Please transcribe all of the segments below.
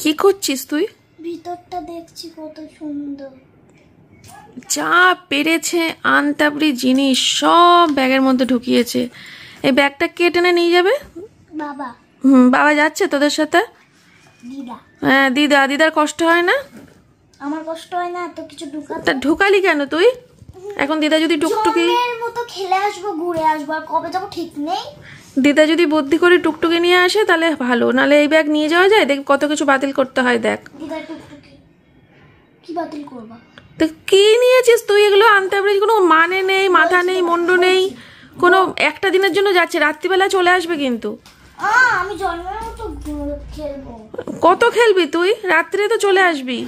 কি করছিস তুই? ভিতরটা দেখছি কত সুন্দর। যা পেরেছে আনতাবড়ি জিনিস সব ব্যাগের মধ্যে ঢুকিয়েছে। এই ব্যাগটা কে টেনে নিয়ে যাবে? বাবা। বাবা যাচ্ছে তোদের সাথে? দিদা। হ্যাঁ দিদার কষ্ট হয় না? আমার কষ্ট হয় না এত কিছু ঢুকাতে। তা ঢুকালি কেন তুই? এখন দিদা যদি টুকটুকি মতো খেলে আসবো, ঘুরে আসবো, আর কবে যাবো ঠিক নেই। দিদা যদি বুদ্ধি করে টুকটুকি নিয়ে আসে তাহলে ভালো, নাহলে এই ব্যাগ নিয়ে যাওয়া যায়? দেখ কত কিছু বাতিল করতে হয়। দেখ দিদা টুকটুকি কি বাতিল করবা? তো কি নিয়েছিস তুই? এগুলো আনতে পারি কোনো মানে নেই, মাথা নেই, মুন্ডু নেই। কোনো একটা দিনের জন্য যাচ্ছে, রাত্রিবেলা চলে আসবে কিন্তু। আমি জন্মের মতো খেলবো। কত খেলবি তুই? রাত্রে তো চলে আসবি।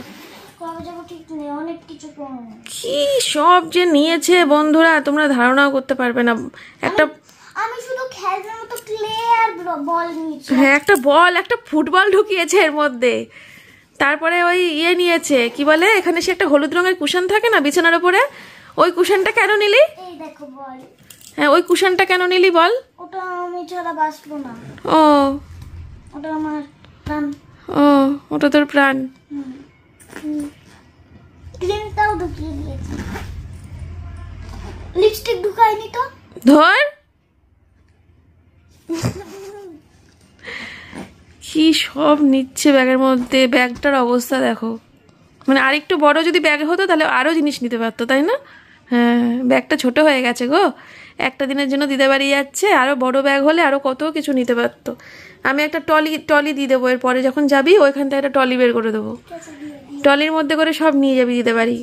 কবে যাবো ঠিক নেই, অনেক কিছু করবো। কি সব যে নিয়েছে বন্ধুরা, তোমরা ধারণাও করতে পারবে না। একটা আমি শুধু খেলবার মতো ক্লে আর বল নিয়েছি। হ্যাঁ একটা বল, একটা ফুটবল ঢুকিয়েছে এর মধ্যে। তারপরে ওই ইয়ে নিয়েছে, কি বলে, এখানে সে একটা হলুদ রঙের কুশন থাকে না বিছানার উপরে, ওই কুশনটা কেন নিলি? এই দেখো বল। হ্যাঁ ওই কুশনটা কেন নিলি বল? ওটা আমি ছাড়া বাঁচবো না। ও ওটা আমার প্রাণ। ও ওটা তোর প্রাণ। ক্রিমটাও ঢুকিয়ে দিয়েছি। লিপস্টিক ঢুকায়নি তো? ধর কি সব নিচ্ছে ব্যাগের মধ্যে। ব্যাগটার অবস্থা দেখো, মানে আরেকটু বড় যদি ব্যাগ হতো তাহলে আরো জিনিস নিতে পারতো, তাই না? হ্যাঁ ব্যাগটা ছোট হয়ে গেছে গো। একটা দিনের জন্য দিদার বাড়ি যাচ্ছে, আরো বড় ব্যাগ হলে আরো কত কিছু নিতে পারতো। আমি একটা টলি দিয়ে দেবো, এর পরে যখন যাবি ওইখান থেকে একটা টলি বের করে দেবো। টলির মধ্যে করে সব নিয়ে যাবি দিদার বাড়ি।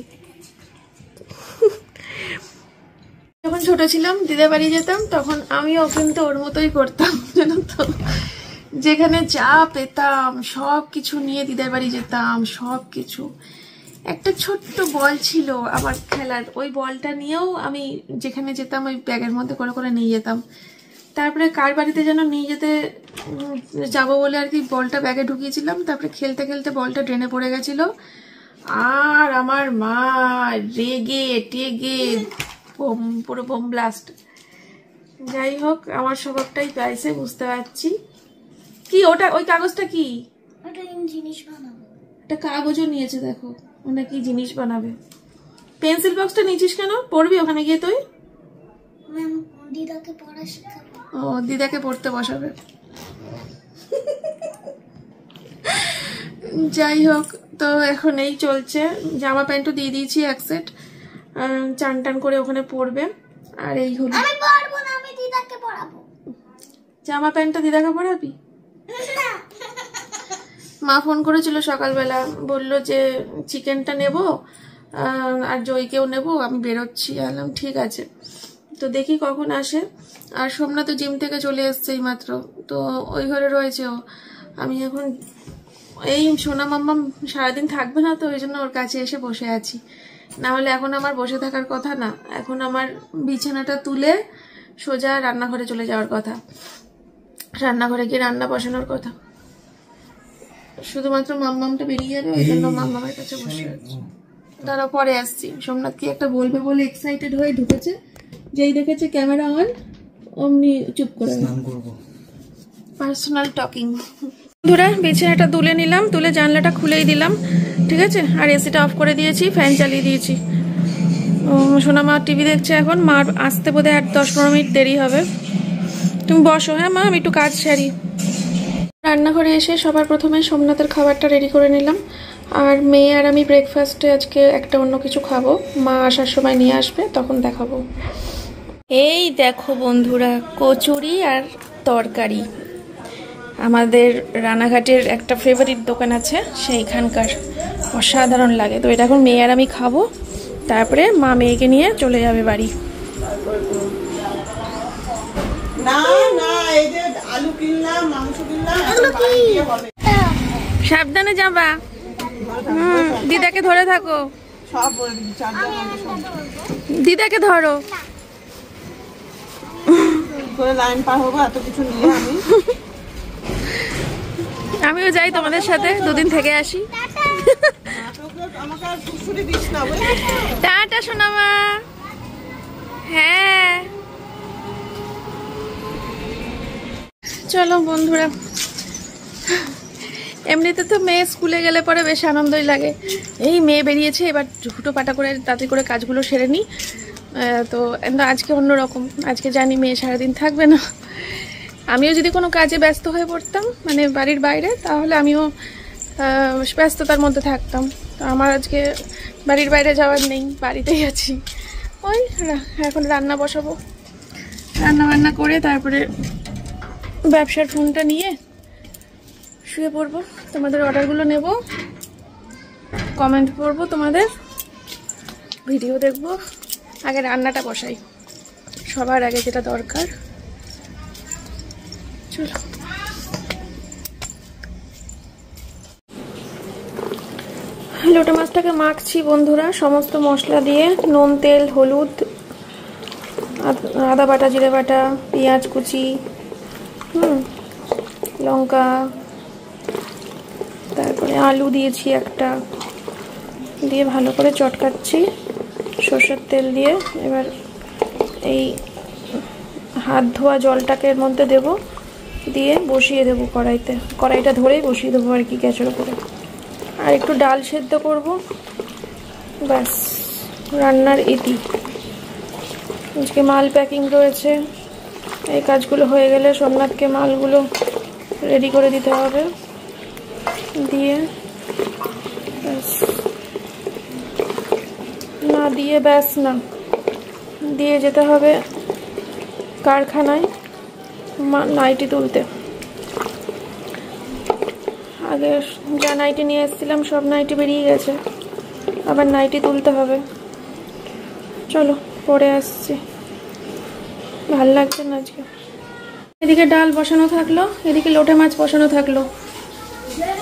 যখন ছোট ছিলাম দিদার বাড়ি যেতাম তখন আমিও কিন্তু ওর মতোই করতাম, জানো তো। যেখানে যা পেতাম সব কিছু নিয়ে দিদার বাড়ি যেতাম, সব কিছু। একটা ছোট্ট বল ছিল আমার খেলার, ওই বলটা নিয়েও আমি যেখানে যেতাম ওই ব্যাগের মধ্যে করে করে নিয়ে যেতাম। তারপরে কার বাড়িতে যেন নিয়ে যেতে যাবো বলে আর কি বলটা ব্যাগে ঢুকিয়েছিলাম, তারপরে খেলতে খেলতে বলটা ড্রেনে পড়ে গেছিল। আর আমার মা রেগে টেগে পুরো বোম ব্লাস্ট। যাই হোক আমার স্বভাবটাই পাইছে, বুঝতে পারছি। কি ওটা, ওই কাগজটা কি? ওটা জিনিস বানাবো। একটা কাগজও নিয়েছে দেখো, ওটা কি জিনিস বানাবে। পেন্সিল বক্সটা নিয়েছিস কেন? পড়বি ওখানে গিয়ে তুই? ম্যাম দিদাকে পড়া শেখাবো। ও দিদাকে পড়তে বসাবে। যাই হোক, তো এখন এই চলছে। জামা প্যান্টও দিয়ে দিয়েছি এক সেট, চান টান করে ওখানে পড়বে। আর এই হলো, আমি পড়বো না, আমি দিদাকে পড়াবো। জামা প্যান্টটা দিদাকে পড়াবি? মা ফোন করেছিল সকালবেলা, বলল যে চিকেনটা নেব আর জয়কেও নেব, আমি বেরোচ্ছি। আলাম ঠিক আছে, তো দেখি কখন আসে। আর সোমনাথ তো জিম থেকে চলে এসছে এই মাত্র, তো ওই ঘরে রয়েছে ও। আমি এখন এই সোনা মাম্মাম সারাদিন থাকবে না, তো ওই জন্য ওর কাছে এসে বসে আছি। না হলে এখন আমার বসে থাকার কথা না, এখন আমার বিছানাটা তুলে সোজা রান্নাঘরে চলে যাওয়ার কথা, রান্নাঘরে গিয়ে রান্না বসানোর কথা। শুধুমাত্র মাম্মামটা বেরিয়ে যাবে, ওই জন্য মাম্মামের কাছে বসে আছি। তারা পরে আসছি। সোমনাথ কি একটা বলবে বলে এক্সাইটেড হয়ে ঢুকেছে, যেই দেখেছে ক্যামেরা অন অমনি চুপ করে। Personal talking. ধরে বিছানাটা তুলে নিলাম, তুলে জানলাটা খুলেই দিলাম, ঠিক আছে। আর এসিটা অফ করে দিয়েছি, ফ্যান চালিয়ে দিয়েছি। সোনা মা টিভি দেখছে এখন, মার আসতে বোধহয় 10-15 মিনিট দেরি হবে। তুমি বসো, হ্যাঁ মা আমি একটু কাজ সারি। রান্নাঘরে এসে সবার প্রথমে সোমনাথের খাবারটা রেডি করে নিলাম। আর মেয়ে আর আমি ব্রেকফাস্টে আজকে একটা অন্য কিছু খাবো, মা আসার সময় নিয়ে আসবে তখন দেখাবো। এই দেখো বন্ধুরা, কচুরি আর তরকারি। আমাদের রানাঘাটের একটা ফেভারিট দোকান আছে, সেইখানকার, অসাধারণ লাগে। তো এটা এখন মেয়ে আর আমি খাবো, তারপরে মা মেয়েকে নিয়ে চলে যাবে বাড়ি। সাবধানে যাবা, দিদাকে ধরে থাকো, দিদাকে ধরো। লাইন পার হবো এত কিছু নিয়ে আমি। আমিও যাই তোমাদের সাথে, দুদিন থেকে আসি। টাটা সোনামা। হ্যাঁ চলো বন্ধুরা, এমনিতে তো মেয়ে স্কুলে গেলে পরে বেশ আনন্দই লাগে। এই মেয়ে বেরিয়েছে, এবার হুটোপাটা করে তাড়াতাড়ি করে কাজগুলো সেরে নিই। তো আজকে অন্যরকম, আজকে জানি মেয়ে সারাদিন থাকবে না। আমিও যদি কোনো কাজে ব্যস্ত হয়ে পড়তাম মানে বাড়ির বাইরে, তাহলে আমিও ব্যস্ততার মধ্যে থাকতাম। তো আমার আজকে বাড়ির বাইরে যাওয়ার নেই, বাড়িতেই আছি। ওই এখন রান্না বসাবো, রান্না বান্না করে তারপরে ব্যবসার ফোনটা নিয়ে শুয়ে পড়বো। তোমাদের অর্ডারগুলো নেব, কমেন্ট করবো, তোমাদের ভিডিও দেখবো। আগে রান্নাটা বসাই, সবার আগে যেটা দরকার। চলো, লোটা মাছটাকে মাখছি বন্ধুরা, সমস্ত মশলা দিয়ে, নুন, তেল, হলুদ, আদা বাটা, জিরে বাটা, পেঁয়াজ কুচি, লঙ্কা, তারপরে আলু দিয়েছি একটা, দিয়ে ভালো করে চটকাচ্ছি সর্ষের তেল দিয়ে। এবার এই হাত ধোয়া জলটাকে এর মধ্যে দেব, দিয়ে বসিয়ে দেবো কড়াইতে। কড়াইটা ধরেই বসিয়ে দেবো আর কি গ্যাসের উপরে। আর একটু ডাল সেদ্ধ করব, ব্যাস রান্নার ইতি। আজকে মাল প্যাকিং রয়েছে, এই কাজগুলো হয়ে গেলে সোমনাথকে মালগুলো রেডি করে দিতে হবে। দিয়ে ব্যাস, না দিয়ে ব্যাস না, দিয়ে যেতে হবে কারখানায় নাইটি তুলতে। আগে যা নাইটি নিয়ে এসেছিলাম সব নাইটি বেরিয়ে গেছে, আবার নাইটি তুলতে হবে। চলো পরে আসছি, ভাল লাগছে না আজকে। এদিকে ডাল বসানো থাকলো, এদিকে লোটে মাছ বসানো থাকলো।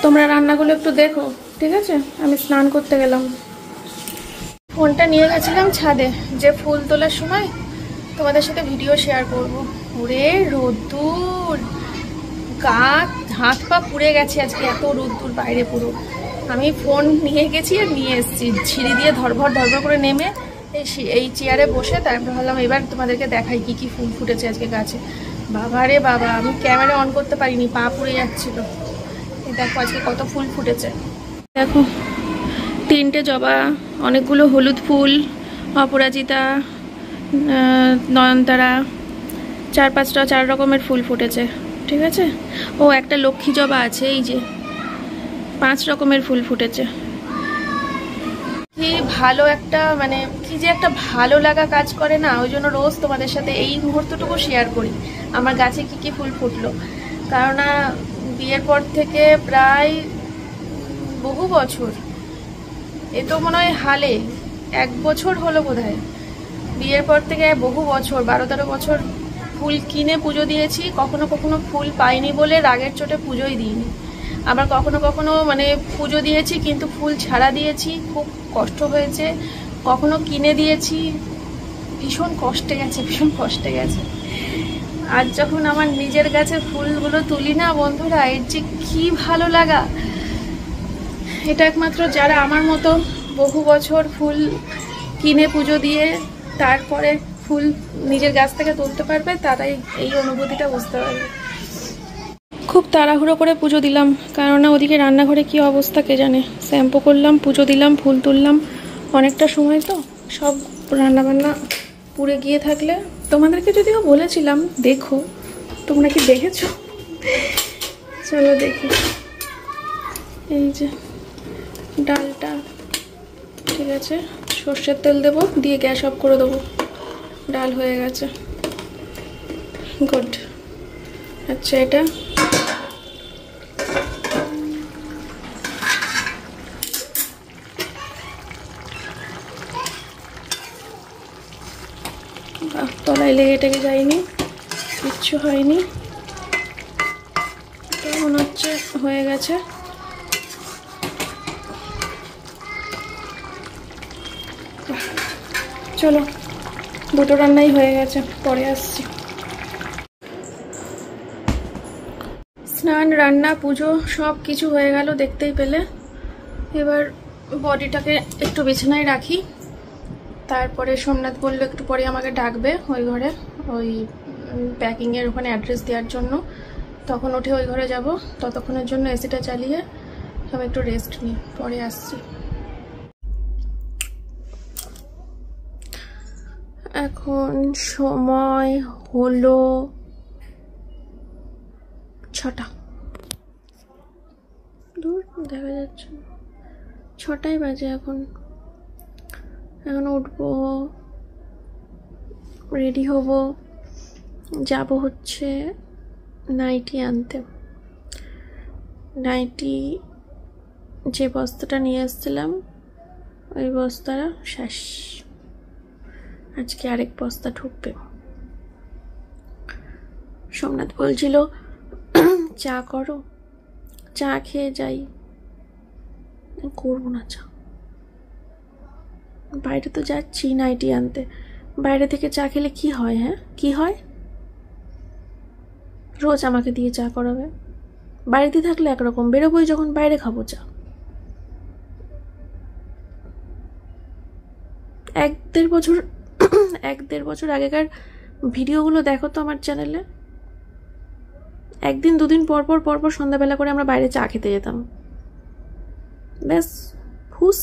তোমরা রান্নাগুলো একটু দেখো, ঠিক আছে? আমি স্নান করতে গেলাম। ফোনটা নিয়ে গেছিলাম ছাদে, যে ফুল তোলার সময় তোমাদের সাথে ভিডিও শেয়ার করব। ওরে রোদ্দুর, হাত পা পুড়ে গেছে আজকে, এত রোদ্দুর বাইরে পুরো। আমি ফোন নিয়ে গেছি আর নিয়ে এসেছি, সিঁড়ি দিয়ে ধরভর করে নেমে এই চেয়ারে বসে তারপর ভাবলাম এবার তোমাদেরকে দেখাই কি কি ফুল ফুটেছে আজকে গাছে। বাবা রে বাবা, আমি ক্যামেরা অন করতে পারিনি, পা পুড়ে যাচ্ছিল। এই দেখো আজকে কত ফুল ফুটেছে। দেখো 3টে জবা, অনেকগুলো হলুদ ফুল, অপরাজিতা, নয়নতারা, 4-5টা 4 রকমের ফুল ফুটেছে, ঠিক আছে? ও একটা লক্ষ্মী জবা আছে, এই যে 5 রকমের ফুল ফুটেছে। কি ভালো একটা মানে কি যে একটা ভালো লাগা কাজ করে না, ওই জন্য রোজ তোমাদের সাথে এই মুহূর্তটুকু শেয়ার করি আমার গাছে কি কি ফুল ফুটলো। কারণ বিয়ের পর থেকে প্রায় বহু বছর, এ তো মনে হয় হালে 1 বছর হলো বোধহয়, বিয়ের পর থেকে বহু বছর 12-13 বছর ফুল কিনে পুজো দিয়েছি। কখনো কখনো ফুল পাইনি বলে রাগের চোটে পুজোই দিইনি, আবার কখনো কখনো মানে পুজো দিয়েছি কিন্তু ফুল ছাড়া দিয়েছি, খুব কষ্ট হয়েছে। কখনো কিনে দিয়েছি, ভীষণ কষ্টে গেছে। আর যখন আমার নিজের গাছে ফুলগুলো তুলি না বন্ধুরা, এর যে কি ভালো লাগা। এটা একমাত্র যারা আমার মতো বহু বছর ফুল কিনে পুজো দিয়ে তারপরে ফুল নিজের গাছ থেকে তুলতে পারবে, তারাই এই অনুভূতিটা বুঝতে পারবে। খুব তাড়াহুড়ো করে পুজো দিলাম, কারণ ওদিকে রান্নাঘরে কি অবস্থা কে জানে। শ্যাম্পু করলাম, পুজো দিলাম, ফুল তুললাম, অনেকটা সময় তো সব রান্নাবান্না পুড়ে গিয়ে থাকলে। তোমাদেরকে যদিও বলেছিলাম দেখো, তোমরা কি দেখেছো? চলো দেখি। এই যে ডালটা, ঠিক আছে, সর্ষের তেল দেবো, দিয়ে গ্যাস অফ করে দেবো। ডাল হয়ে গেছে, গুড। আচ্ছা, এটা তলায় লেগে টেগে যায়নি, কিচ্ছু হয়নি, মনে হচ্ছে হয়ে গেছে। চলো, দুটো রান্নাই হয়ে গেছে, পরে আসছি। স্নান, রান্না, পুজো সব কিছু হয়ে গেল, দেখতেই পেলে। এবার বডিটাকে একটু বিছানায় রাখি, তারপরে সোমনাথ বললো একটু পরে আমাকে ডাকবে ওই ঘরে, ওই প্যাকিংয়ের ওখানে অ্যাড্রেস দেওয়ার জন্য। তখন উঠে ওই ঘরে যাব, ততক্ষণের জন্য এসিটা চালিয়ে সব একটু রেস্ট নিই, পরে আসছি। এখন সময় হলো 6টা। দূর দেখা যাচ্ছে না, 6টাই বাজে এখন। এখন উঠবো, রেডি হব, যাব হচ্ছে নাইটি আনতে। নাইটি যে বস্তাটা নিয়ে এসেছিলাম ওই বস্তাটা শেষ, আজকে আরেক বস্তা ঢুকবে। সোমনাথ বলছিল চা করো, চা খেয়ে যাই, করবো না চা। বাইরে তো যাচ্ছি নাইটি আনতে, বাইরে থেকে চা খেলে কি হয়? হ্যাঁ কি হয়? রোজ আমাকে দিয়ে চা করাবে? বাড়িতে থাকলে একরকম, বেরোবোই যখন বাইরে খাবো চা। 1-1.5 বছর আগেকার ভিডিওগুলো দেখো তো আমার চ্যানেলে। একদিন দুদিন পর পর সন্ধ্যাবেলা করে আমরা বাইরে চা খেতে যেতাম, ব্যাস ফুস।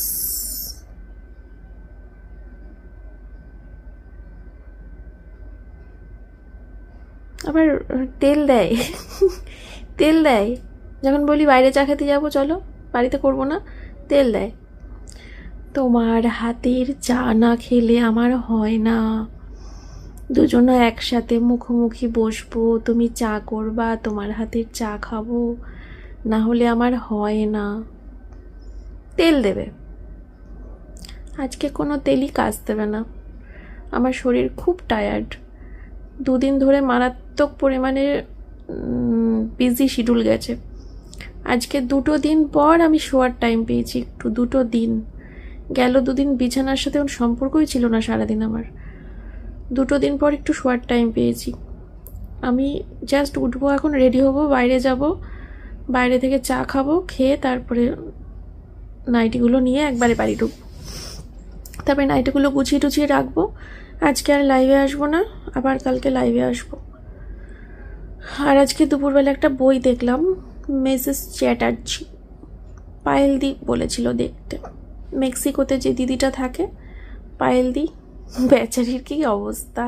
আবার তেল দেয় তেল দেয় যখন বলি বাইরে চা খেতে যাবো, চলো বাড়িতে করবো না, তেল দেয়। তোমার হাতের চা না খেলে আমার হয় না। দুজনে একসাথে মুখোমুখি বসবো, তুমি চা করবা, তোমার হাতের চা খাবো, না হলে আমার হয় না। তেল দেবে, আজকে কোনো তেলই কাজ দেবে না। আমার শরীর খুব টায়ার্ড, 2 দিন ধরে মারাত্মক পরিমাণে বিজি শিডিউল গেছে। আজকে 2 দিন পর আমি শোয়ার টাইম পেয়েছি একটু। 2 দিন গেল, 2 দিন বিছানার সাথে ওর সম্পর্কই ছিল না সারাদিন আমার। 2 দিন পর একটু শোয়ার টাইম পেয়েছি। আমি জাস্ট উঠবো, এখন রেডি হব, বাইরে যাব, বাইরে থেকে চা খাবো, খেয়ে তারপরে নাইটিগুলো নিয়ে একবারে বাড়ি ঢুকবো। তারপরে নাইটিগুলো গুছিয়ে টুছিয়ে রাখবো। আজকে আর লাইভে আসবো না, আবার কালকে লাইভে আসবো। আর আজকে দুপুরবেলা একটা বই দেখলাম, মিসেস চ্যাটার্জি। পায়েলদি বলেছিল দেখতে, মেক্সিকোতে যে দিদিটা থাকে পায়েলদি, বেচারির কি অবস্থা।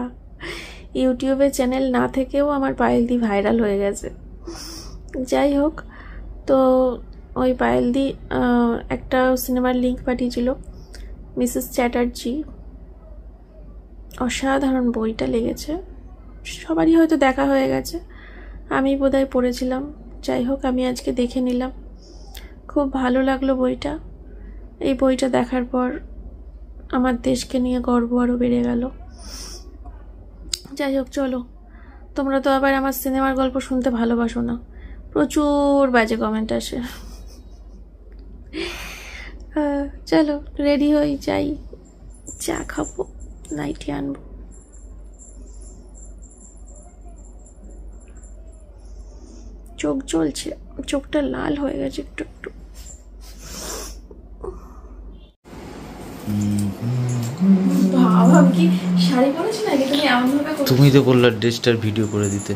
ইউটিউবে চ্যানেল না থেকেও আমার পায়েলদি ভাইরাল হয়ে গেছে। যাই হোক, তো ওই পায়েলদি একটা সিনেমার লিঙ্ক পাঠিয়েছিল, মিসেস চ্যাটার্জি। অসাধারণ, বইটা লেগেছে, সবারই হয়তো দেখা হয়ে গেছে, আমি বোধহয় পড়েছিলাম। যাই হোক, আমি আজকে দেখে নিলাম, খুব ভালো লাগলো বইটা। এই বইটা দেখার পর আমার দেশকে নিয়ে গর্ব আরও বেড়ে গেল। যাই হোক, চলো, তোমরা তো আবার আমার সিনেমার গল্প শুনতে ভালোবাসো না, প্রচুর বাজে কমেন্ট আসে। চলো রেডি হই, যাই, চা খাবো, নাইটি আনবো। চোখ জ্বলছে, চোখটা লাল হয়ে গেছে একটু একটু। ভাব কি শাড়ি পরেছি নাকি? তুমি এমন ভাবে, তুমি তো বললা ড্রেসটার ভিডিও করে দিতে,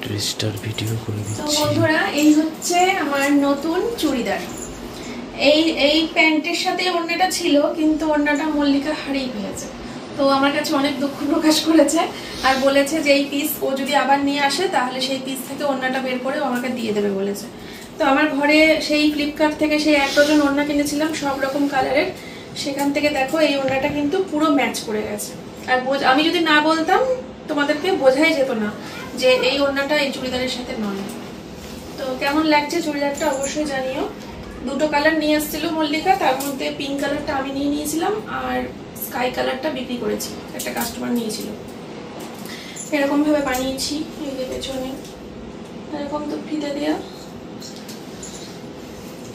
ড্রেসটার ভিডিও করে দিচ্ছি। তো বন্ধুরা, এই হচ্ছে আমার নতুন চুড়িদার। এই প্যান্টের সাথে ওড়নাটা ছিল, কিন্তু ওড়নাটা মল্লিকা হারিয়ে ফেলেছে। তো আমার কাছে অনেক দুঃখ প্রকাশ করেছে আর বলেছে যে এই পিস ও যদি আবার নিয়ে আসে তাহলে সেই পিস থেকে ওড়নাটা বের করে ও আমাকে দিয়ে দেবে বলেছে। তো আমার ঘরে সেই ফ্লিপকার্ট থেকে সেই 1 ডজন ওড়না কিনেছিলাম সব রকম কালারের, সেখান থেকে দেখো এই ওড়নাটা কিন্তু পুরো ম্যাচ করে গেছে। আর আমি যদি না বলতাম তোমাদেরকে বোঝাই যেত না যে এই ওড়নাটা এই চুড়িদারের সাথে নয়। তো কেমন লাগছে চুড়িদারটা অবশ্যই জানিও। 2টো কালার নিয়ে এসেছিল মল্লিকা, তার মধ্যে পিঙ্ক কালারটা আমি নিয়ে নিয়েছিলাম আর স্কাই কালারটা বিক্রি করেছি, একটা কাস্টমার নিয়েছিল। এরকম ভাবে বানিয়েছি, এই যে পেছনে এরকম তো ফিতে দেওয়া।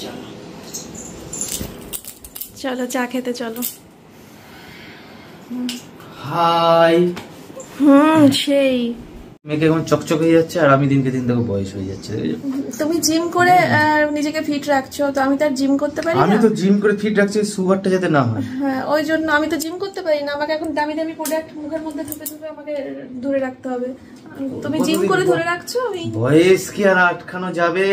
চলো চলো চা খেতে চলো। হাই। সেই মেয়েকে এখন চকচক হয়ে যাচ্ছে আর আমি দিনকে দিন দেখো বয়স হয়ে যাচ্ছে। তুমি জিম করে নিজেকে ফিট রাখছো, তো আমি তার জিম করতে পারি না। আমি তো জিম করে ফিট রাখছি সুগারটা যাতে না হয়। হ্যাঁ, ওই জন্য আমি তো জিম করতে পারি না। আমাকে এখন দামি দামি প্রোডাক্ট মুখের মধ্যে ঢুকে ঢুকে আমাকে ধরে রাখতে হবে। তুমি জিম করে ধরে রাখছো। আমি বয়স কি আর আটকানো যাবে?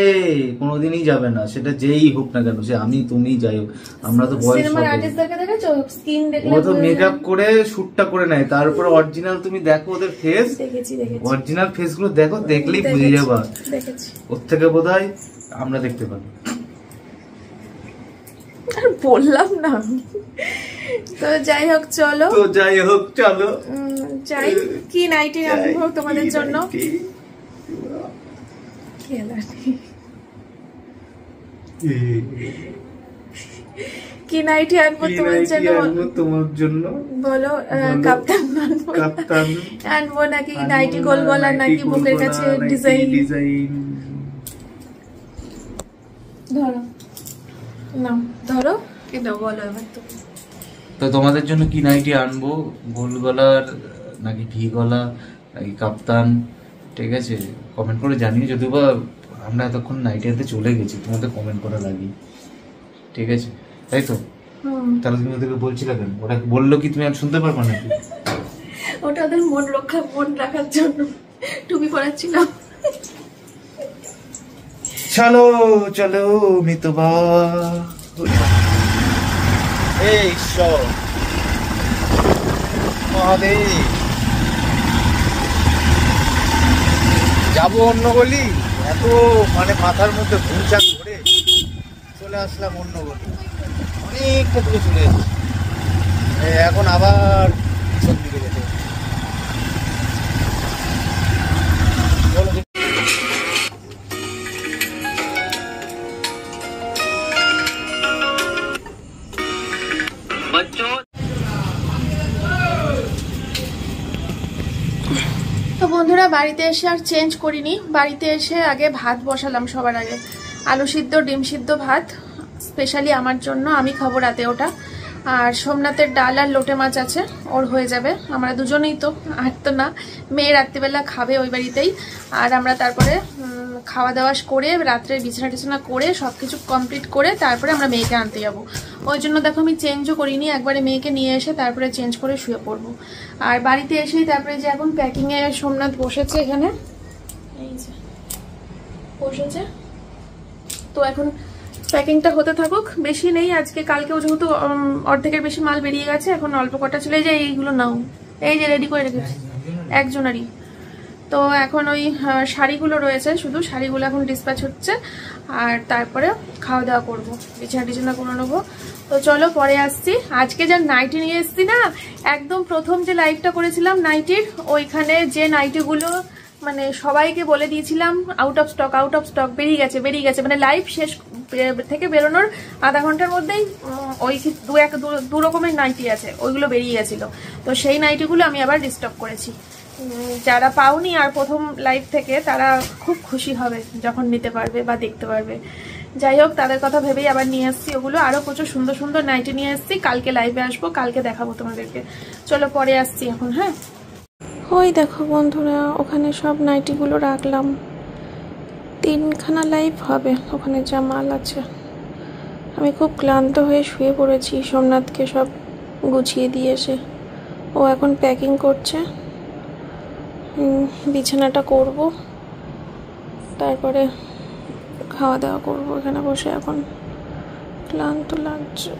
কোনোদিনই যাবে না, সেটা যেই হোক না কেন, সে আমি তুমি যাই হোক, আমরা তো বয়স সিনেমার আর্টিস্টদেরকে দেখেছো, স্কিন দেখলে ও তো মেকআপ করে শুটটা করে নেয়, তারপরে অরিজিনাল তুমি দেখো ওদের ফেস, দেখেছি অরিজিনাল ফেস গুলো দেখো, দেখলেই বুঝে যাবা। দেখেছি, ওর থেকে বোধহয় আমরা দেখতে পাবো। আর বললাম না। তো যাই হোক চলো, যাই। কি নাইটি আনবো তোমাদের জন্য? কি নাইটি আনবো তোমার জন্য বলো? কাপ্তান আনবো নাকি নাইটি গোল গলা, নাকি বুকের কাছে ডিজাইন? ধরো না, ধরো কি দাও, বলো এবার। তো তোমাদের জন্য কি নাইটি আনবো, গোল গলার নাকি ভি গলা নাকি কাপ্তান, ঠিক আছে কমেন্ট করে জানিয়ে। যদিও বা আমরা এতক্ষণ নাইটি আনতে চলে গেছি, তোমাদের কমেন্ট করা লাগি, ঠিক আছে? তাই তো? তাহলে তুমি ওদেরকে বলছিলে কেন? ওরা বললো কি তুমি আর শুনতে পারবা নাকি? ওটা ওদের মন রাখার জন্য টুপি পরাচ্ছিলাম। চলো চলো মিতবা, এই ঈশ্বর মহাদেব, যাবো অন্য গলি, এত মানে মাথার মধ্যে ঘুরচাক ঘুরে চলে আসলাম অন্য গলি, অনেকটা দূরে চলে এসেছি। এখন আবার পিছন দিকে যেতে তো বন্ধুরা, বাড়িতে এসে আর চেঞ্জ করিনি। বাড়িতে এসে আগে ভাত বসালাম, সবার আগে আলু সিদ্ধ ডিম সিদ্ধ ভাত, স্পেশালি আমার জন্য, আমি খাবো রাতে ওটা। আর সোমনাথের ডাল আর লোটে মাছ আছে, ওর হয়ে যাবে। আমরা দুজনেই তো, আর তো না, মেয়ে রাত্রিবেলা খাবে ওই বাড়িতেই। আর আমরা তারপরে খাওয়া দাওয়া করে রাত্রে বিছানা টিছানা করে সব কিছু কমপ্লিট করে তারপরে আমরা মেয়েকে আনতে যাবো। ওই জন্য দেখো আমি চেঞ্জও করিনি, একবারে মেয়েকে নিয়ে এসে তারপরে চেঞ্জ করে শুয়ে পড়বো। আর বাড়িতে এসেই তারপরে যে এখন প্যাকিংয়ে সোমনাথ বসেছে, এখানে এই যে বসেছে। তো এখন প্যাকিংটা হতে থাকুক, বেশি নেই আজকে, কালকেও যেহেতু অর্ধেকের বেশি মাল বেরিয়ে গেছে, এখন অল্প কটা ছিল। এই যে এইগুলো নাও, এই যে রেডি করে রেখেছি একজনারই। তো এখন ওই শাড়িগুলো রয়েছে, শুধু শাড়িগুলো এখন ডিসপ্যাচ হচ্ছে, আর তারপরে খাওয়া দাওয়া করবো, বিছানা টিছানা করে নেবো। তো চলো পরে আসছি। আজকে যা নাইটি নিয়ে এসছি না, একদম প্রথম যে লাইভটা করেছিলাম নাইটির, ওইখানে যে নাইটিগুলো মানে সবাইকে বলে দিয়েছিলাম আউট অফ স্টক, বেরিয়ে গেছে, মানে লাইভ শেষ থেকে বেরোনোর আধা ঘন্টার মধ্যেই ওই দু রকমের নাইটি আছে, ওইগুলো বেরিয়ে গেছিল। তো সেই নাইটিগুলো আমি আবার রিস্টক করেছি। যারা পাওনি আর প্রথম লাইভ থেকে, তারা খুব খুশি হবে যখন নিতে পারবে বা দেখতে পারবে। যাই হোক, তাদের কথা ভেবেই আবার নিয়ে আসছি ওগুলো। আরো প্রচুর সুন্দর সুন্দর নাইটি নিয়ে আসছি, কালকে লাইভে আসবো, কালকে দেখাবো তোমাদেরকে। চলো পরে আসছি এখন। হ্যাঁ, ওই দেখো বন্ধুরা, ওখানে সব নাইটিগুলো রাখলাম, 3খানা লাইভ হবে ওখানে যা মাল আছে। আমি খুব ক্লান্ত হয়ে শুয়ে পড়েছি, সোমনাথকে সব গুছিয়ে দিয়ে এসে ও এখন প্যাকিং করছে। বিছানাটা করব, তারপরে খাওয়া দাওয়া করব এখানে বসে। এখন ক্লান্ত লাগছে।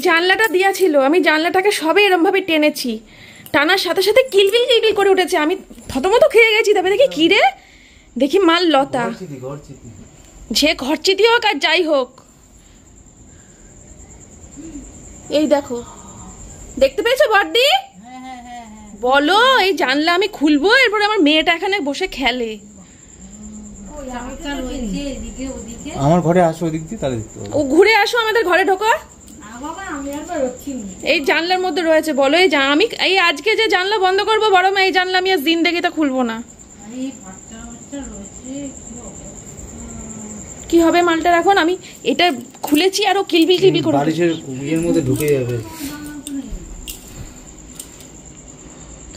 জানলাটা দেওয়া ছিল, আমি জানলাটাকে সবে এরম ভাবে টেনেছি, টানার সাথে সাথে কিলবিল কিলবিল করে উঠেছে। আমি থতমত খেয়ে গেছি। তবে দেখি কি রে, দেখি মাল লতা, যে ঘরচিতি হোক আর যাই হোক। এই দেখো, দেখতে পেয়েছো বড়দি? বলো, এই জানলা আমি খুলবো, এরপরে আমার মেয়েটা এখানে বসে খেলে। আমার ঘরে আসো ওদিক দিয়ে, তাহলে দেখতে পাবো। ও ঘুরে আসো, আমাদের ঘরে ঢোকো। এই জানলার মধ্যে রয়েছে। বলো, আমি এই আজকে যে জানলা বন্ধ করবো বড় মা, এই জানলা আমি আর জিন্দেগিতে খুলবো না। কি হবে মালটার এখন? আমি এটা খুলেছি আরো কিলবিল কিলবিল করে, বাড়ির মধ্যে ঢুকে যাবে।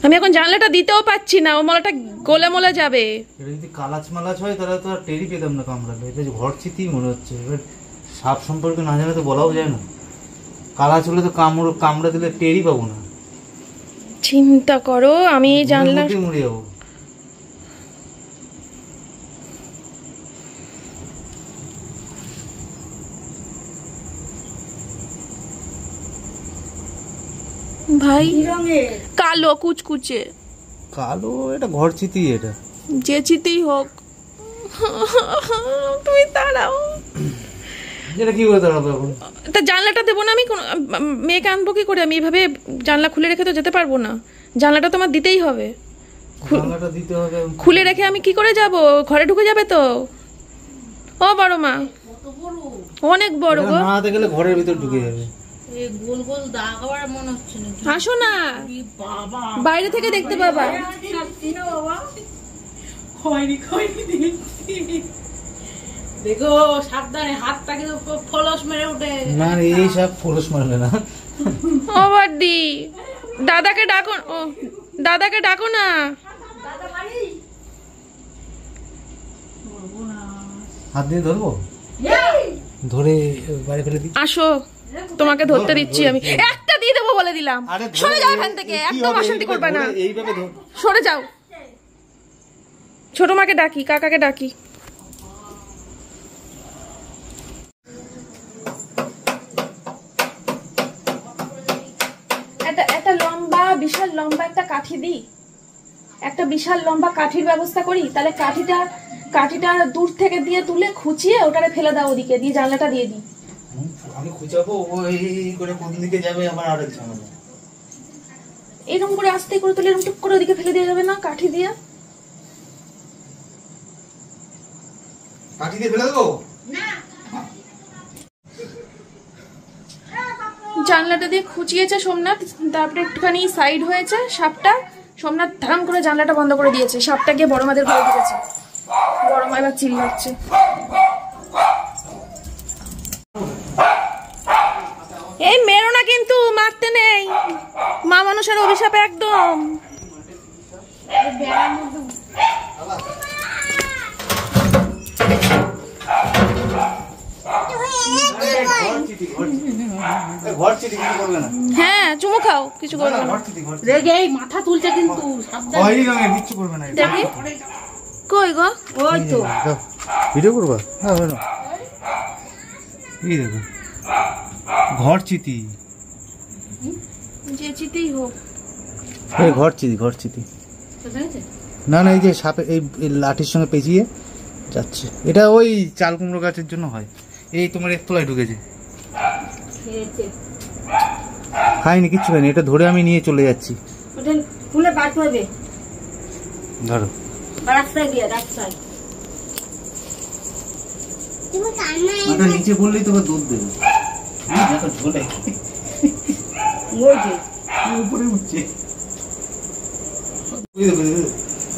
আমি এখন জানলাটা দিতেও পাচ্ছি না, ও মলাটা গলে মলে যাবে। এটা যদি কালাচ মালাচ হয় তাহলে তো আর টেরই পেতাম না কামড়ালে। এটা যে ঘর চিতি মনে হচ্ছে। এবার সাপ সম্পর্কে না জানে তো বলাও যায় না। কালাচ হলে তো কামড়া দিলে টেরই পাবো না। চিন্তা করো, আমি এই জানলা মরে যাবো। ভাই কালো কুচকুচে কালো, এটা ঘর চিতি। এটা যে চিতেই হোক, তুমি দাঁড়াও। এটা কি করে দাঁড়াবো এখন? তা জানলাটা দেবো না আমি? মেয়েকে আনবো কি করে? আমি এইভাবে জানলা খুলে রেখে তো যেতে পারবো না। জানলাটা তো আমার দিতেই হবে। জানলাটা দিতে হবে। খুলে রেখে আমি কি করে যাব? ঘরে ঢুকে যাবে তো। ও বড় মা, অনেক বড় গো। না হতে গেলে ঘরের ভিতর ঢুকে যাবে। গোল গোল দাগ আবার মনে হচ্ছে না। আসো না, বাইরে থেকে দেখতে পাবা। দেখো সাবধানে, হাতটা কিন্তু ফলস মেরে উঠে। না এই সব ফলস মারবে না। ও বাড্ডি, দাদাকে ডাকো। ও দাদাকে ডাকো না। হাত দিয়ে ধরবো, ধরে বাইরে ফেলে দিই। আসো, তোমাকে ধরতে দিচ্ছি আমি। একটা দিয়ে দেবো বলে দিলাম। সরে যাও এখান থেকে, একদম অশান্তি করবে না। এইভাবে সরে যাও। ছোট মাকে ডাকি, কাকাকে ডাকি। একটা লম্বা, বিশাল লম্বা একটা কাঠি দিই। একটা বিশাল লম্বা কাঠির ব্যবস্থা করি, তাহলে কাঠিটা দূর থেকে দিয়ে তুলে খুঁচিয়ে ওটারে ফেলে দাও ওদিকে, দিয়ে জানলাটা দিয়ে দিই। আমি খুঁজাবো, ওই করে কোন দিকে যাবে আমার আরেক ঝামেলা। এরকম করে আস্তে করে তুলে এরকম টুক করে ওদিকে ফেলে দিয়ে যাবে না কাঠি দিয়ে? কাঠি দিয়ে ফেলে দেবো। জানলাটা দিয়ে খুঁচিয়েছে সোমনাথ, তারপরে একটুখানি সাইড হয়েছে সাপটা। সোমনাথ ধাম করে জানলাটা বন্ধ করে দিয়েছে। সাপটা গিয়ে বড় মাদের ঘরে ঢুকেছে। বড় মা এবার চিল্লাচ্ছে। এই মেরো না কিন্তু, মারতে নেই। মা মানুষের অভিশাপ একদম। হ্যাঁ চুমু খাও, কিছু করবে না। রেগে মাথা তুলছে কিন্তু, সাবধানে। কিচ্ছু করবে না। দেখি কই গো? ওই তো ভিডিও করবা? হ্যাঁ এই দেখো, ঘর চিতি। যে চিতেই হোক। এই ঘর চিতি। না এই যে সাপে এই লাঠির সঙ্গে পেঁচিয়ে যাচ্ছে। এটা ওই চাল কুমড়ো গাছের জন্য হয়। এই তোমার একতলায় ঢুকেছে। খাইনি, কিচ্ছু খাইনি। এটা ধরে আমি নিয়ে চলে যাচ্ছি। ওটা খুলে বার করবে। ধরো রাস্তায় গিয়ে, রাস্তায়। তুমি কান্না মাথা নিচে বললেই তোমার দুধ দেবে। দেখো ঝোলে ওই যে উপরে উঠছে।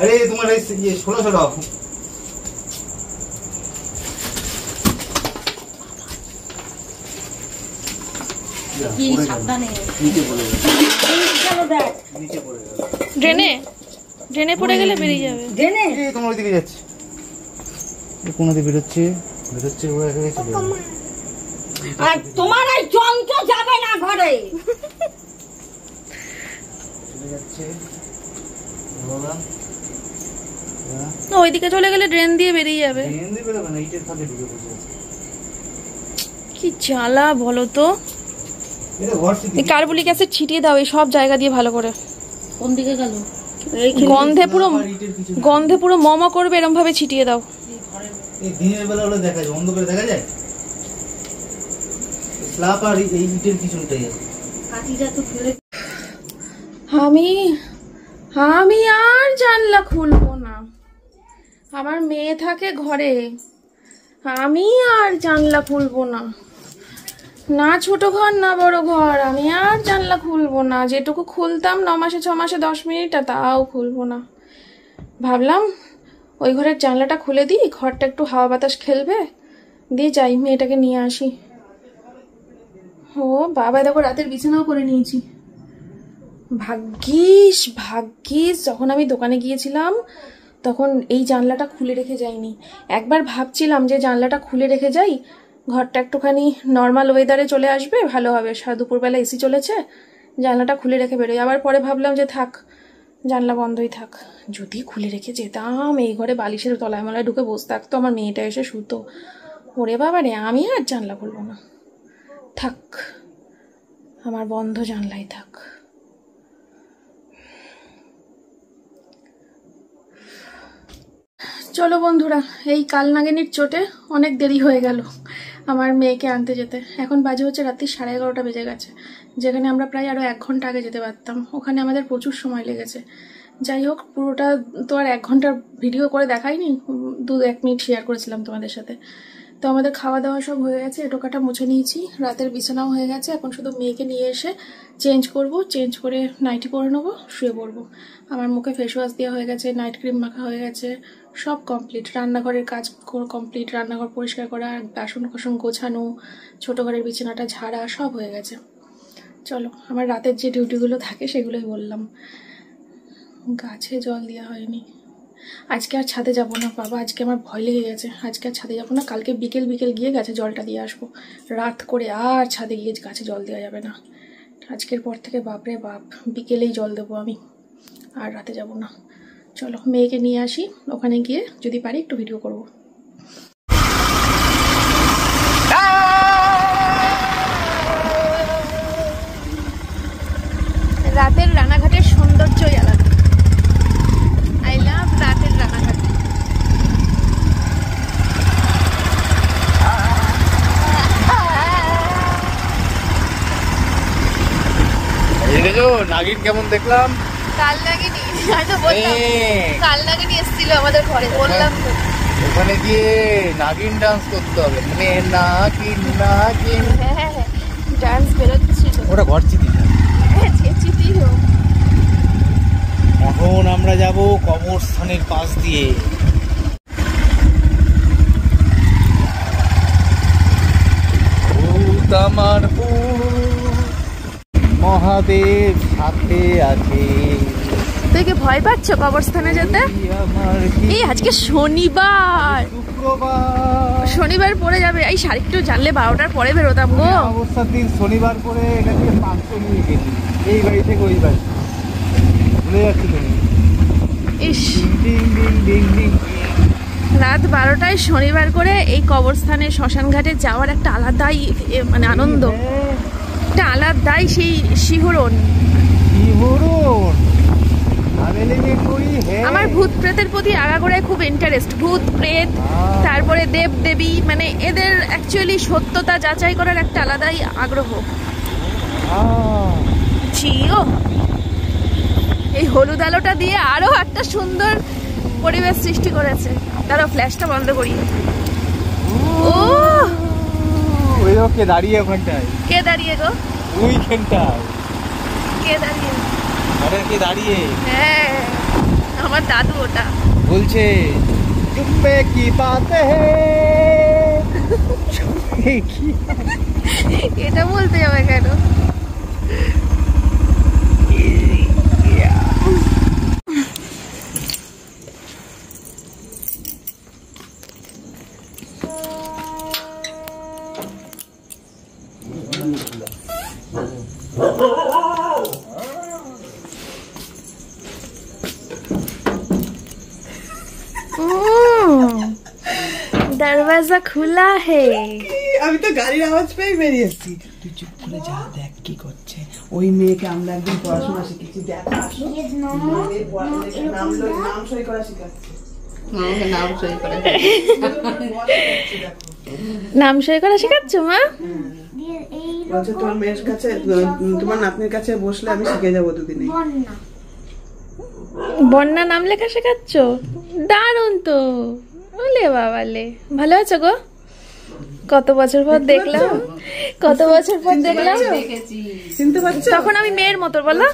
আরে তোমার এই ছোট কি সাবধানে। ড্রেনে পড়ে গেলে বেরিয়ে যাবে। জেনে তোমার ওইদিকে যাচ্ছে। কোন দিকে বেরোচ্ছে ও একা গেছে। আর তোমার এই যন্ত্র যাবে না ঘরে। চলে যাচ্ছে। ওইদিকে চলে গেলে ড্রেন দিয়ে বেরিয়ে যাবে। কি জ্বালা বলো তো। এই কার্বলিক অ্যাসিড ছিটিয়ে দাও এই সব জায়গা দিয়ে ভালো করে। কোন দিকে গেল? গন্ধে পুরো মম করবে, এরকম ভাবে ছিটিয়ে দাও। এই দিনের বেলা হলে দেখা যায়, অন্ধকারে দেখা যায়। স্ল্যাব আর এই ইটের পিছনটাই আছে। কাঠিটা তো ফেলে। আমি আর জানলা খুলবো না। আমার মেয়ে থাকে ঘরে, আমি আর জানলা খুলবো না। না ছোট ঘর না বড় ঘর, আমি আর জানলা খুলবো না। যেটুকু খুলতাম 9 মাসে 6 মাসে 10 মিনিট, তাও খুলবো না। ভাবলাম ওই ঘরের জানলাটা খুলে দিই, ঘরটা একটু হাওয়া বাতাস খেলবে, দিয়ে যাই মেয়েটাকে নিয়ে আসি। ও বাবা, দেখো রাতের বিছানাও করে নিয়েছি। ভাগ্যিস ভাগ্যিস যখন আমি দোকানে গিয়েছিলাম তখন এই জানলাটা খুলে রেখে যাইনি। একবার ভাবছিলাম যে জানলাটা খুলে রেখে যাই, ঘরটা একটুখানি নর্মাল ওয়েদারে চলে আসবে, ভালো হবে। দুপুরবেলা এসি চলেছে, জানলাটা খুলে রেখে বেরোই। আবার পরে ভাবলাম যে থাক, জানলা বন্ধই থাক। যদি খুলে রেখে যেতাম, এই ঘরে বালিশের তলায় মলায় ঢুকে বসে থাকতো, আমার মেয়েটা এসে শুতো। ওরে বাবা রে, আমি আর জানলা খুলবো না, থাক, আমার বন্ধ জানলাই থাক। চলো বন্ধুরা, এই কালনাগিনীর চোটে অনেক দেরি হয়ে গেল আমার মেয়েকে আনতে যেতে। এখন বাজে হচ্ছে রাত্রি 11:30 বেজে গেছে, যেখানে আমরা প্রায় আরও 1 ঘন্টা আগে যেতে পারতাম। ওখানে আমাদের প্রচুর সময় লেগেছে। যাই হোক, পুরোটা তো আর 1 ঘন্টার ভিডিও করে দেখাইনি, 2-1 মিনিট শেয়ার করেছিলাম তোমাদের সাথে। তো আমাদের খাওয়া দাওয়া সব হয়ে গেছে, এটোকাটা মুছে নিয়েছি, রাতের বিছানাও হয়ে গেছে। এখন শুধু মেয়েকে নিয়ে এসে চেঞ্জ করব, চেঞ্জ করে নাইটি পরে নেবো, শুয়ে পড়বো। আমার মুখে ফেস ওয়াশ দেওয়া হয়ে গেছে, নাইট ক্রিম মাখা হয়ে গেছে, সব কমপ্লিট। রান্নাঘরের কাজ কমপ্লিট, রান্নাঘর পরিষ্কার করা, বাসন কোসন গোছানো, ছোটো ঘরের বিছানাটা ঝাড়া, সব হয়ে গেছে। চলো, আমার রাতের যে ডিউটিগুলো থাকে সেগুলোই বললাম। গাছে জল দেওয়া হয়নি, আজকে আর ছাদে যাব না বাবা, আজকে আমার ভয় লেগে গেছে। আজকে আর ছাদে যাবো না, কালকে বিকেল গিয়ে গাছে জলটা দিয়ে আসবো। রাত করে আর ছাদে গিয়ে গাছে জল দেওয়া যাবে না। আজকের পর থেকে বাপরে বাপ, বিকেলেই জল দেবো আমি, আর রাতে যাব না। চলো মেয়েকে নিয়ে আসি, ওখানে গিয়ে যদি পারি একটু ভিডিও করবো। রাতের রানাঘাটের সৌন্দর্যই আলাদা। আই লাভ রাতের রানাঘাট। নাগিন কেমন দেখলাম? কালনাগিনী, আমি তো বললাম কালনাগিনী এসেছিল আমাদের ঘরে, বললাম তো। ওখানে গিয়ে নাগিন ডান্স করতে হবে, মানে নাগিন নাগিন। হ্যাঁ, ডান্স বেরোচ্ছিল। ওটা ঘর চিঠি। হ্যাঁ, যে চিঠি হোক। এখন আমরা যাব কবরস্থানের পাশ দিয়ে। আমার মহাদেব সাথে আছে। তুই কি ভয় পাচ্ছ কবরস্থানে যেতে? এই আজকে শনিবার, শনিবার পরে যাবে। এই শাড়ি একটু জানলে 12টার পরে বেরোতাম গো। অবস্থার দিন শনিবার করে এখান থেকে 500 নিয়ে গেছি, এই বাড়ি থেকে ওই বাড়ি ভুলে যাচ্ছি তুমি। ইস, রাত 12টায় শনিবার করে এই কবরস্থানে শ্মশান ঘাটে যাওয়ার একটা আলাদাই মানে আনন্দ, একটা আলাদাই সেই শিহরণ। আমার ভূত প্রেতের প্রতি আগাগোড়ায় খুব ইন্টারেস্ট। ভূত প্রেত, তারপরে দেব দেবী, মানে এদের অ্যাকচুয়ালি সত্যতা যাচাই করার একটা আলাদাই আগ্রহ। ছিও, এই হলুদ আলোটা দিয়ে আরো একটা সুন্দর পরিবেশ সৃষ্টি করেছে। তারও ফ্ল্যাশটা বন্ধ করি। ও ওই কে দাঁড়িয়ে ওখানটায়? কে দাঁড়িয়ে গো? ওইখানটায় কে দাঁড়িয়ে? আরে কে দাঁড়িয়ে? হ্যাঁ, আমার দাদু ওটা বলছে চুপে কি বাতে হে। এটা বলতে হবে কেন? दरवाजा खुला है। আমি তো গাড়ির আওয়াজ পেয়ে বেরিয়ে এসেছি। তুই চুপ করে যা, দেখ কি করছে ওই মেয়েকে। আমরা একদিন পড়াশোনা শিখেছি, দেখ নাম সই করা শিখাচ্ছে। নাম সই করা শেখাচ্ছ মা? বলছে তোমার মেয়ের কাছে, তোমার নাতনির কাছে বসলে আমি শিখে যাবো দুদিনে। বন্যা নাম লেখা শেখাচ্ছ? দারুণ তো। ওলে বাবালে, ভালো আছো গো? কত বছর পর দেখলাম, কত বছর পর দেখলাম। চিনতে পারছো? তখন আমি মেয়ের মতো, বলো।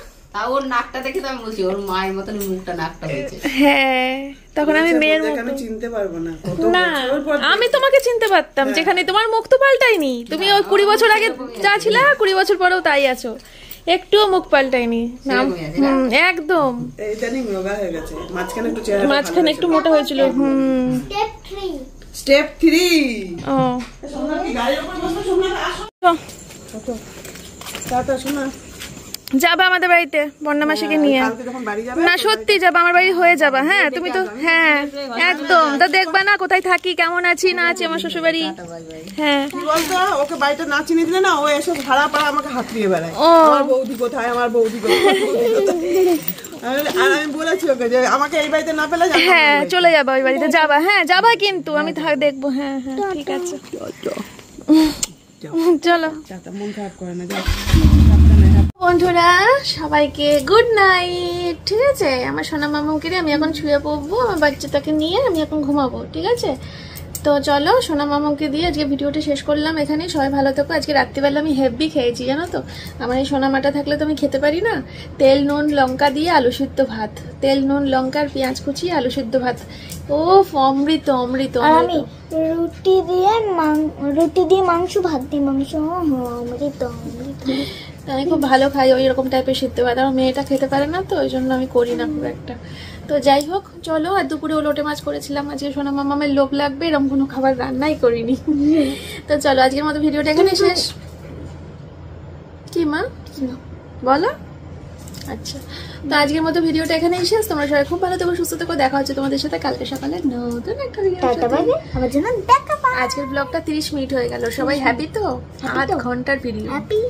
ওর নাকটা দেখে তো আমি বলছি ওর মায়ের মতন মুখটা, নাকটা হয়েছে। হ্যাঁ, তখন আমি মেয়ের মতো। আমি চিনতে পারবো না। না, আমি তোমাকে চিনতে পারতাম, যেখানে তোমার মুখ তো পাল্টাইনি। তুমি ওই 20 বছর আগে যা ছিলা, 20 বছর পরেও তাই আছো। একটুও মুখ পাল্টায়নি না, সেরকমই আছে না? একদম ইদানিং রোগা হয়ে গেছে, মাঝখানে একটু চেহারা মাঝখানে একটু মোটা হয়েছিল। Step 3 step 3। ও সোনা কি গাড়ির উপর বসে? সোনা আসো টাটা সোনা। যাবা আমাদের বাড়িতে বন্যা মাসিকে নিয়ে? কালকে যখন বাড়ি যাবে না সত্যি যাবা, আমার বাড়ি হয়ে যাবা। হ্যাঁ তুমি তো, হ্যাঁ একদম, তা দেখবা না কোথায় থাকি, কেমন আছি না আছি আমার শ্বশুর বাড়ি। হ্যাঁ কি বলতো, ওকে বাড়িতে না চিনি দিলে না, ও এসব ভাড়া পাড়া আমাকে হাত দিয়ে বেড়ায়। ও। আমার বৌদি কোথায়, আমার বৌদি কোথায়, বৌদি কোথায়। আর আমি বলেছি ওকে যে আমাকে এই বাড়িতে না পেলে যাবো হ্যাঁ চলে যাবা ওই বাড়িতে, যাবা। হ্যাঁ যাবা কিন্তু আমি দেখবো। হ্যাঁ হ্যাঁ ঠিক আছে চলো। চাচা মন খারাপ করে না, যাও। বন্ধুরা সবাইকে গুড নাইট। ঠিক আছে, আমার সোনা মামুকে আমি এখন শুয়ে পড়বো, আমার বাচ্চাটাকে নিয়ে আমি এখন ঘুমাবো। ঠিক আছে, তো চলো সোনা মামুকে দিয়ে আজকে ভিডিওটা শেষ করলাম এখানে। সবাই ভালো থাকো। আজকে রাত্রিবেলা আমি হেভি খেয়েছি জানো তো, আমার এই সোনা মাটা থাকলে তো আমি খেতে পারি না। তেল নুন লঙ্কা দিয়ে আলু সিদ্ধ ভাত, তেল নুন লঙ্কার পেঁয়াজ কুচি আলু সিদ্ধ ভাত। ও অমৃত অমৃত আর আমি অমৃত। রুটি দিয়ে মাংস, ভাত দিয়ে মাংস, অমৃত অমৃত। আমি খুব ভালো খাই ওই রকম টাইপের সিদ্ধ ভাত, আমার মেয়েটা খেতে পারে না তো ওই জন্য আমি করি না খুব একটা। তো যাই হোক চলো, আর দুপুরে লোটে মাছ করেছিলাম। আজকে সোনা মামামের লোভ লাগবে এরকম কোনো খাবার রান্নাই করিনি। তো চলো আজকের মতো ভিডিওটা এখানে শেষ। কি মা বলো? আচ্ছা, তো আজকের মতো ভিডিওটা এখানেই শেষ। তোমরা সবাই খুব ভালো থেকো, সুস্থ থেকো। দেখা হচ্ছে তোমাদের সাথে কালকে সকালে নতুন একটা ভিডিও। টাটা বাই বাই, আমার জন্য দেখা পাই। আজকের ব্লগটা 30 মিনিট হয়ে গেল। সবাই হ্যাপি তো? 8 ঘন্টার ভিডিও। হ্যাপি।